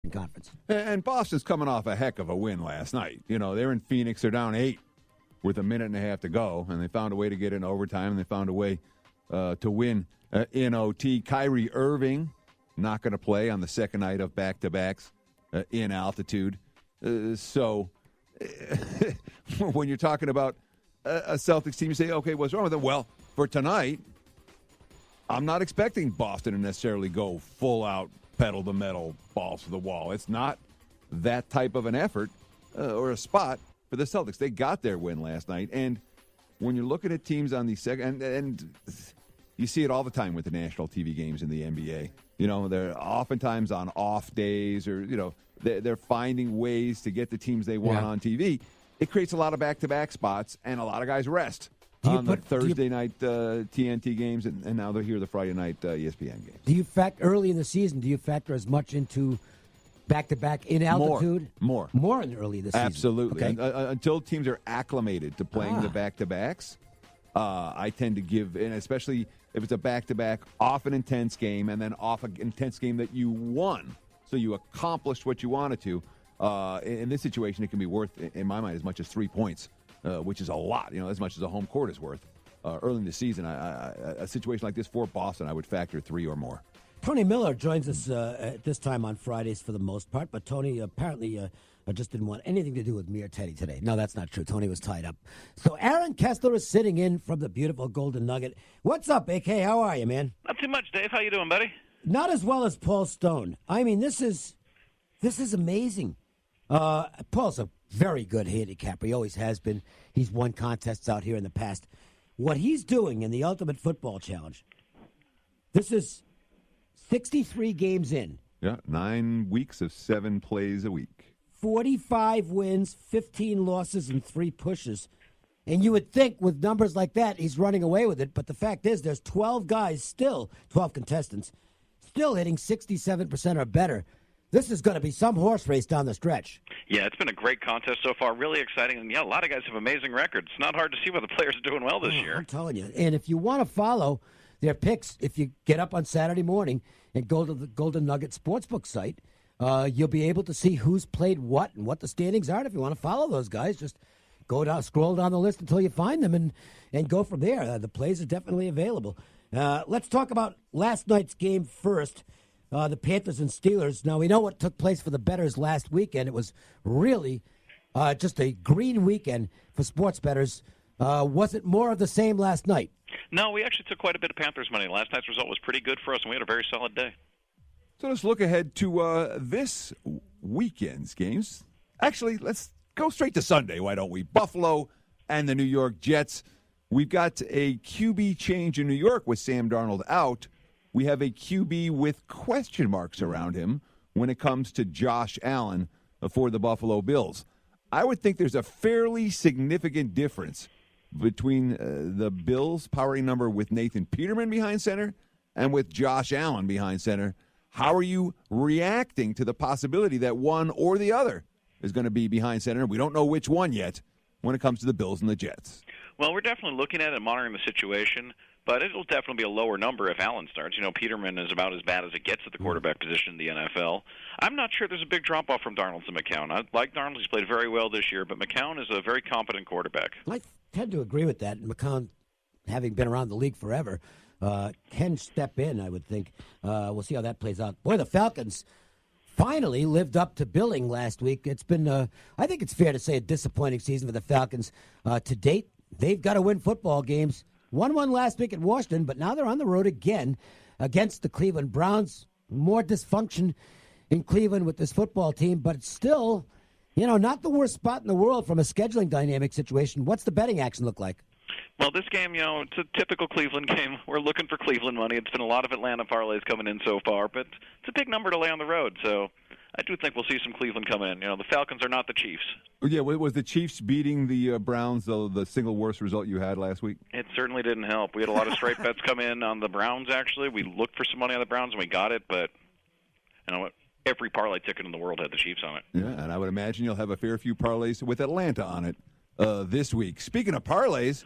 Western Conference. And Boston's coming off a heck of a win last night. You know, they're in Phoenix. They're down 8 with a minute and a half to go, and they found a way to get in overtime, and they found a way to win in OT. Kyrie Irving not going to play on the second night of back-to-backs in altitude. So when you're talking about a Celtics team, you say, okay, what's wrong with them? Well, for tonight, I'm not expecting Boston to necessarily go full out, pedal the metal, balls to the wall. It's not that type of an effort or a spot for the Celtics. They got their win last night. And when you're looking at teams on the second, and you see it all the time with the national TV games in the NBA. You know, they're oftentimes on off days or, you know, they're finding ways to get the teams they want on TV. It creates a lot of back-to-back spots, and a lot of guys rest on the Thursday night TNT games, and now they're here the Friday night ESPN games. Do you factor early in the season? Do you factor as much into back-to-back in altitude? More in early this season. Absolutely. Okay. Until teams are acclimated to playing the back-to-backs, I tend to give, and especially if it's a back-to-back, off an intense game, and then off an intense game that you won, so you accomplished what you wanted to. In this situation, it can be worth, in my mind, as much as 3 points, which is a lot, you know, as much as a home court is worth. Early in the season, a situation like this for Boston, I would factor 3 or more. Tony Miller joins us at this time on Fridays for the most part, but Tony apparently just didn't want anything to do with me or Teddy today. No, that's not true. Tony was tied up. So Aaron Kesler is sitting in from the beautiful Golden Nugget. What's up, AK? How are you, man? Not too much, Dave. How you doing, buddy? Not as well as Paul Stone. I mean, this is amazing. Paul's a very good handicapper. He always has been. He's won contests out here in the past. What he's doing in the Ultimate Football Challenge, this is 63 games in. Yeah, 9 weeks of 7 plays a week. 45 wins, 15 losses, and 3 pushes. And you would think with numbers like that, he's running away with it. But the fact is there's 12 guys still, 12 contestants, still hitting 67% or better. This is going to be some horse race down the stretch. Yeah, it's been a great contest so far. Really exciting. And, yeah, a lot of guys have amazing records. It's not hard to see what the players are doing well this year. I'm telling you. And if you want to follow their picks, if you get up on Saturday morning and go to the Golden Nugget Sportsbook site, you'll be able to see who's played what and what the standings are. And if you want to follow those guys, just go down, scroll down the list until you find them and go from there. The plays are definitely available. Let's talk about last night's game first. The Panthers and Steelers. Now, we know what took place for the bettors last weekend. It was really just a green weekend for sports bettors. Was it more of the same last night? No, we actually took quite a bit of Panthers money. Last night's result was pretty good for us, and we had a very solid day. So let's look ahead to this weekend's games. Actually, let's go straight to Sunday, why don't we? Buffalo and the New York Jets. We've got a QB change in New York with Sam Darnold out. We have a QB with question marks around him when it comes to Josh Allen for the Buffalo Bills. I would think there's a fairly significant difference between the Bills' powering number with Nathan Peterman behind center and with Josh Allen behind center. How are you reacting to the possibility that one or the other is going to be behind center? We don't know which one yet when it comes to the Bills and the Jets. Well, we're definitely looking at it and monitoring the situation, but it'll definitely be a lower number if Allen starts. You know, Peterman is about as bad as it gets at the quarterback position in the NFL. I'm not sure there's a big drop-off from Darnold to McCown. I like Darnold. He's played very well this year, but McCown is a very competent quarterback. I tend to agree with that. McCown, having been around the league forever, can step in, I would think. We'll see how that plays out. Boy, the Falcons finally lived up to billing last week. It's been, I think it's fair to say, a disappointing season for the Falcons to date. They've got to win football games. 1-1 last week at Washington, but now they're on the road again against the Cleveland Browns. More dysfunction in Cleveland with this football team, but it's still, not the worst spot in the world from a scheduling dynamic situation. What's the betting action look like? Well, this game, it's a typical Cleveland game. We're looking for Cleveland money. It's been a lot of Atlanta parlays coming in so far, but it's a big number to lay on the road, so I do think we'll see some Cleveland coming in. The Falcons are not the Chiefs. Yeah, was the Chiefs beating the Browns the single worst result you had last week? It certainly didn't help. We had a lot of straight bets come in on the Browns, actually. We looked for some money on the Browns, and we got it, but every parlay ticket in the world had the Chiefs on it. Yeah, and I would imagine you'll have a fair few parlays with Atlanta on it this week. Speaking of parlays,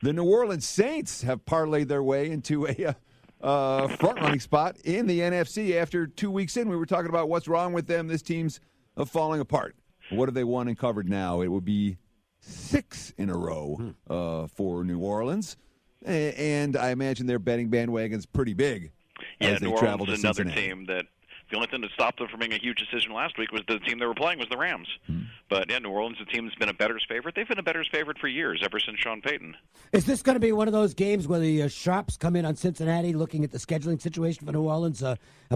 the New Orleans Saints have parlayed their way into front-running spot in the NFC. After 2 weeks in, we were talking about what's wrong with them. This team's falling apart. What have they won and covered now? It would be 6 in a row for New Orleans. And I imagine their betting bandwagon's pretty big as they New travel Orleans to is another Cincinnati. team that the only thing that stopped them from making a huge decision last week was the team they were playing was the Rams. But, New Orleans, the team that's been a bettor's favorite. They've been a bettor's favorite for years, ever since Sean Payton. Is this going to be one of those games where the sharps come in on Cincinnati looking at the scheduling situation for New Orleans?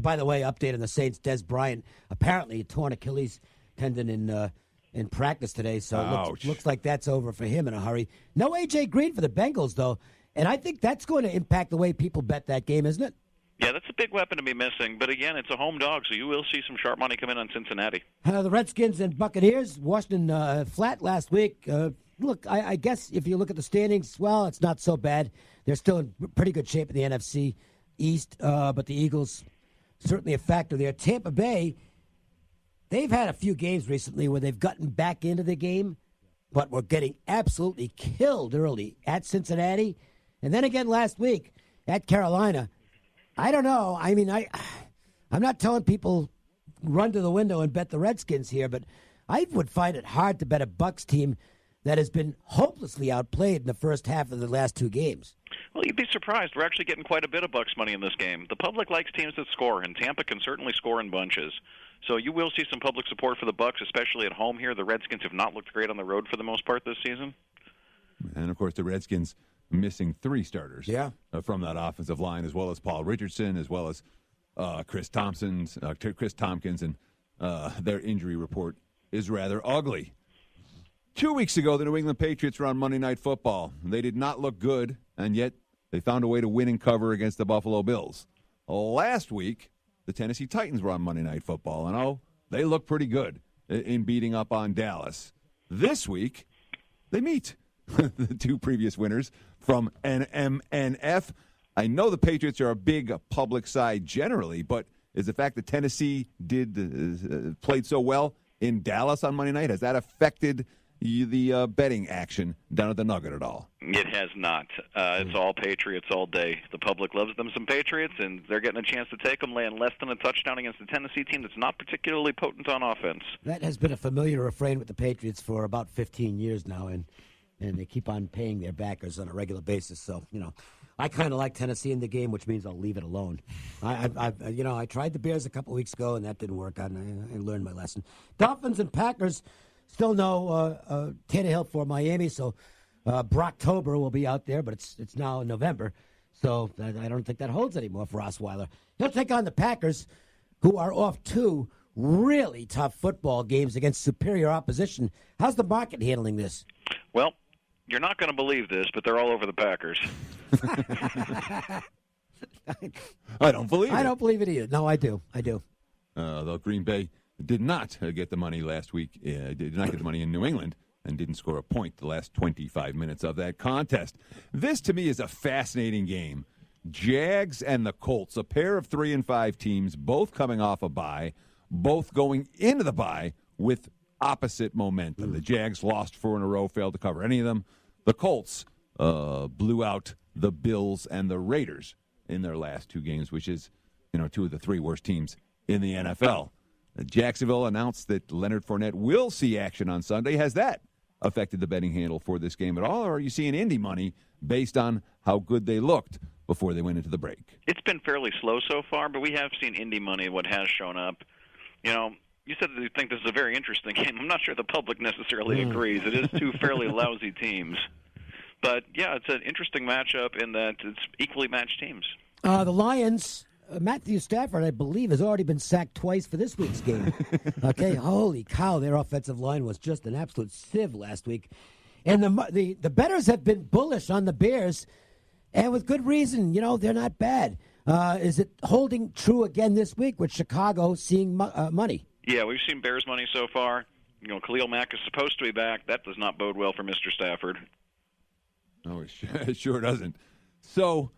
By the way, update on the Saints, Des Bryant, apparently a torn Achilles tendon in practice today, so it looks like that's over for him in a hurry. No A.J. Green for the Bengals, though, and I think that's going to impact the way people bet that game, isn't it? Yeah, that's a big weapon to be missing. But, again, it's a home dog, so you will see some sharp money come in on Cincinnati. The Redskins and Buccaneers, Washington flat last week. Look, I guess if you look at the standings, well, it's not so bad. They're still in pretty good shape in the NFC East, but the Eagles certainly a factor there. Tampa Bay, they've had a few games recently where they've gotten back into the game, but were getting absolutely killed early at Cincinnati. And then again last week at Carolina. I don't know. I mean, I'm not telling people run to the window and bet the Redskins here, but I would find it hard to bet a Bucs team that has been hopelessly outplayed in the first half of the last 2 games. Well, you'd be surprised. We're actually getting quite a bit of Bucs money in this game. The public likes teams that score, and Tampa can certainly score in bunches. So you will see some public support for the Bucs, especially at home here. The Redskins have not looked great on the road for the most part this season. And, of course, the Redskins missing 3 starters from that offensive line, as well as Paul Richardson, as well as Chris Tompkins, and their injury report is rather ugly. 2 weeks ago, the New England Patriots were on Monday Night Football. They did not look good, and yet they found a way to win and cover against the Buffalo Bills. Last week, the Tennessee Titans were on Monday Night Football, and they look pretty good in beating up on Dallas. This week, they meet the 2 previous winners from NMNF. I know the Patriots are a big public side generally, but is the fact that Tennessee played so well in Dallas on Monday night, has that affected the betting action down at the Nugget at all? It has not. It's all Patriots all day. The public loves them some Patriots, and they're getting a chance to take them, laying less than a touchdown against a Tennessee team that's not particularly potent on offense. That has been a familiar refrain with the Patriots for about 15 years now, and they keep on paying their backers on a regular basis. So, I kind of like Tennessee in the game, which means I'll leave it alone. I tried the Bears a couple weeks ago, and that didn't work out, and I learned my lesson. Dolphins and Packers, still no Tannehill for Miami, so Brocktober will be out there, but it's now in November, so I don't think that holds anymore for Osweiler. He'll take on the Packers, who are off 2 really tough football games against superior opposition. How's the market handling this? Well, you're not going to believe this, but they're all over the Packers. I don't believe it. I don't believe it either. No, I do. Though Green Bay did not get the money last week, did not get the money in New England, and didn't score a point the last 25 minutes of that contest. This, to me, is a fascinating game. Jags and the Colts, a pair of 3-5 teams, both coming off a bye, both going into the bye with opposite momentum. The Jags lost 4 in a row, failed to cover any of them. The Colts blew out the Bills and the Raiders in their last 2 games, which is, 2 of the 3 worst teams in the NFL. Jacksonville announced that Leonard Fournette will see action on Sunday. Has that affected the betting handle for this game at all, or are you seeing Indy money based on how good they looked before they went into the break? It's been fairly slow so far, but we have seen Indy money, what has shown up. You said that you think this is a very interesting game. I'm not sure the public necessarily agrees. It is 2 fairly lousy teams. But, yeah, it's an interesting matchup in that it's equally matched teams. The Lions, Matthew Stafford, I believe, has already been sacked twice for this week's game. Okay, holy cow, their offensive line was just an absolute sieve last week. And the bettors have been bullish on the Bears, and with good reason. They're not bad. Is it holding true again this week with Chicago seeing money? Yeah, we've seen Bears money so far. Khalil Mack is supposed to be back. That does not bode well for Mr. Stafford. No, it sure doesn't. So,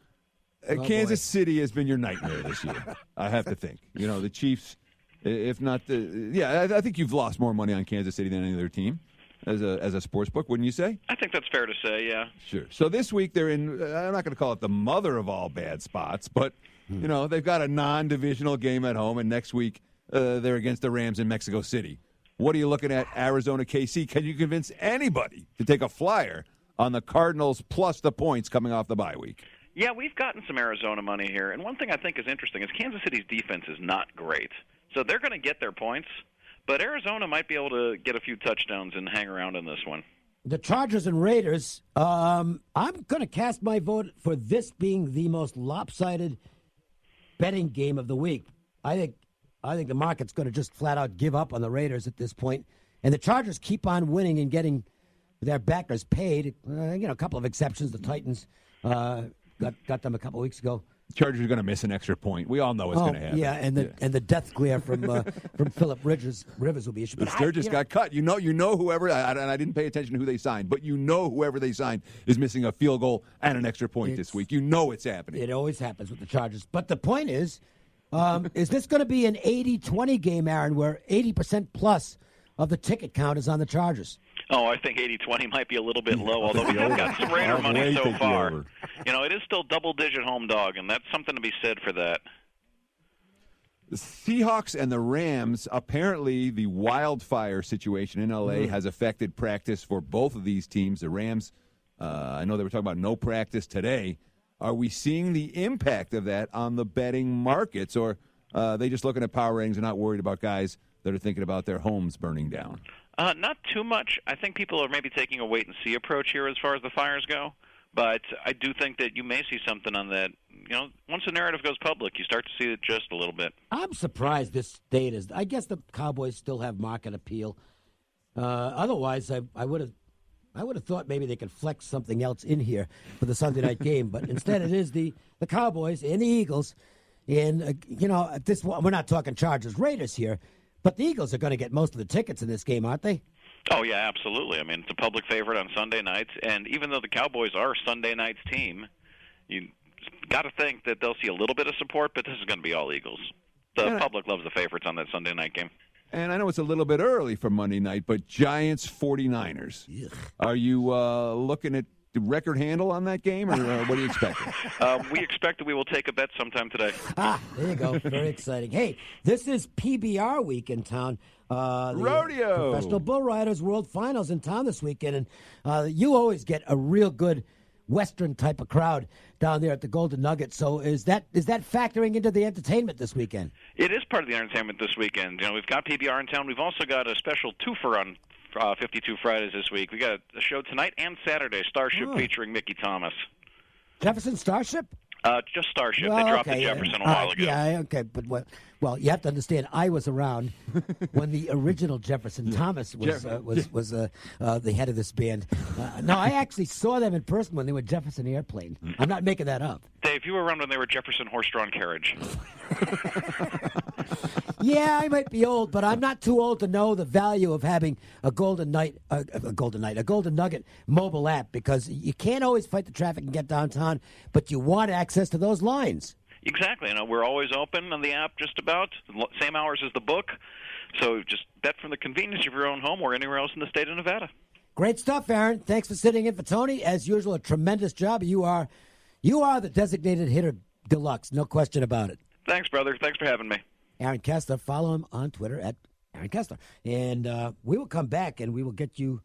Kansas City has been your nightmare this year, I have to think. The Chiefs, if not I think you've lost more money on Kansas City than any other team. as a sports book, wouldn't you say? I think that's fair to say, yeah. Sure. So this week they're in, I'm not going to call it the mother of all bad spots, but, they've got a non-divisional game at home, and next week they're against the Rams in Mexico City. What are you looking at, Arizona KC? Can you convince anybody to take a flyer on the Cardinals plus the points coming off the bye week? Yeah, we've gotten some Arizona money here, and one thing I think is interesting is Kansas City's defense is not great. So they're going to get their points, but Arizona might be able to get a few touchdowns and hang around in this one. The Chargers and Raiders, I'm going to cast my vote for this being the most lopsided betting game of the week. I think the market's going to just flat out give up on the Raiders at this point. And the Chargers keep on winning and getting their backers paid. A couple of exceptions. The Titans got them a couple of weeks ago. Chargers are going to miss an extra point. We all know what's going to happen. Yeah, and the death glare from Phillip Rivers will be issued. But Sturgis got cut. You know whoever, and I didn't pay attention to who they signed, but whoever they signed is missing a field goal and an extra point this week. You know it's happening. It always happens with the Chargers. But the point is this going to be an 80-20 game, Aaron, where 80% plus of the ticket count is on the Chargers? Oh, I think 80-20 might be a little bit low, although we have got some Raider money so far. It is still double-digit home dog, and that's something to be said for that. The Seahawks and the Rams, apparently the wildfire situation in L.A. has affected practice for both of these teams. The Rams, I know they were talking about no practice today. Are we seeing the impact of that on the betting markets, or are they just looking at power ratings and not worried about guys that are thinking about their homes burning down? Not too much. I think people are maybe taking a wait-and-see approach here as far as the fires go. But I do think that you may see something on that. Once the narrative goes public, you start to see it just a little bit. I'm surprised this state is. I guess the Cowboys still have market appeal. Otherwise, I would have thought maybe they could flex something else in here for the Sunday night game. But instead, it is the Cowboys and the Eagles. And at this we're not talking Chargers Raiders here. But the Eagles are going to get most of the tickets in this game, aren't they? Oh, yeah, absolutely. I mean, it's a public favorite on Sunday nights. And even though the Cowboys are Sunday night's team, you got to think that they'll see a little bit of support, but this is going to be all Eagles. The public loves the favorites on that Sunday night game. And I know it's a little bit early for Monday night, but Giants 49ers. Ugh. Are you looking at the record handle on that game, or what are you expecting? We expect that we will take a bet sometime today. There you go. Very exciting. Hey, this is PBR week in town. Rodeo. Professional Bull Riders World Finals in town this weekend. And you always get a real good Western type of crowd down there at the Golden Nugget. So is that factoring into the entertainment this weekend? It is part of the entertainment this weekend. We've got PBR in town. We've also got a special twofer on 52 Fridays this week. We got a show tonight and Saturday, Starship featuring Mickey Thomas. Jefferson Starship? Just Starship. They dropped the Jefferson a while ago. Yeah, okay. But well, you have to understand, I was around when the original Jefferson Thomas was the head of this band. No, I actually saw them in person when they were Jefferson Airplane. I'm not making that up. Dave, you were around when they were Jefferson Horse-Drawn Carriage. Yeah, I might be old, but I'm not too old to know the value of having a Golden Nugget mobile app, because you can't always fight the traffic and get downtown, but you want access to those lines. Exactly. We're always open on the app, just about same hours as the book. So just bet from the convenience of your own home or anywhere else in the state of Nevada. Great stuff, Aaron. Thanks for sitting in for Tony. As usual, a tremendous job. You are the designated hitter deluxe, no question about it. Thanks, brother. Thanks for having me. Aaron Kesler. Follow him on Twitter at Aaron Kesler. And we will come back and we will get you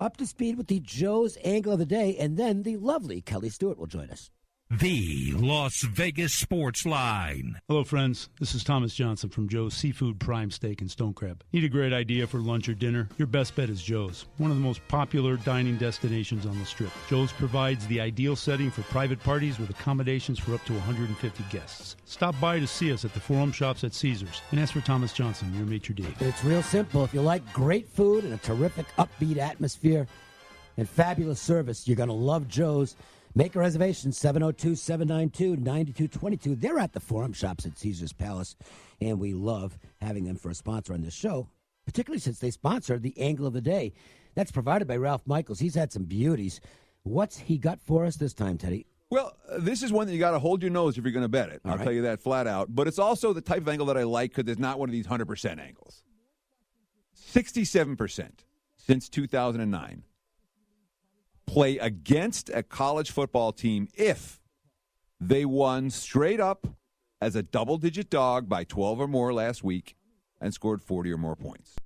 up to speed with the Joe's Angle of the Day, and then the lovely Kelly Stewart will join us. The Las Vegas Sports Line. Hello, friends. This is Thomas Johnson from Joe's Seafood Prime Steak and Stone Crab. Need a great idea for lunch or dinner? Your best bet is Joe's, one of the most popular dining destinations on the Strip. Joe's provides the ideal setting for private parties with accommodations for up to 150 guests. Stop by to see us at the Forum Shops at Caesars and ask for Thomas Johnson, your maitre d'. It's real simple. If you like great food and a terrific upbeat atmosphere and fabulous service, you're going to love Joe's. Make a reservation, 702-792-9222. They're at the Forum Shops at Caesars Palace, and we love having them for a sponsor on this show, particularly since they sponsor the Angle of the Day. That's provided by Ralph Michaels. He's had some beauties. What's he got for us this time, Teddy? Well, this is one that you got to hold your nose if you're going to bet it. I'll tell you that flat out. But it's also the type of angle that I like because it's not one of these 100% angles. 67%. since 2009 play against a college football team if they won straight up as a double-digit dog by 12 or more last week and scored 40 or more points.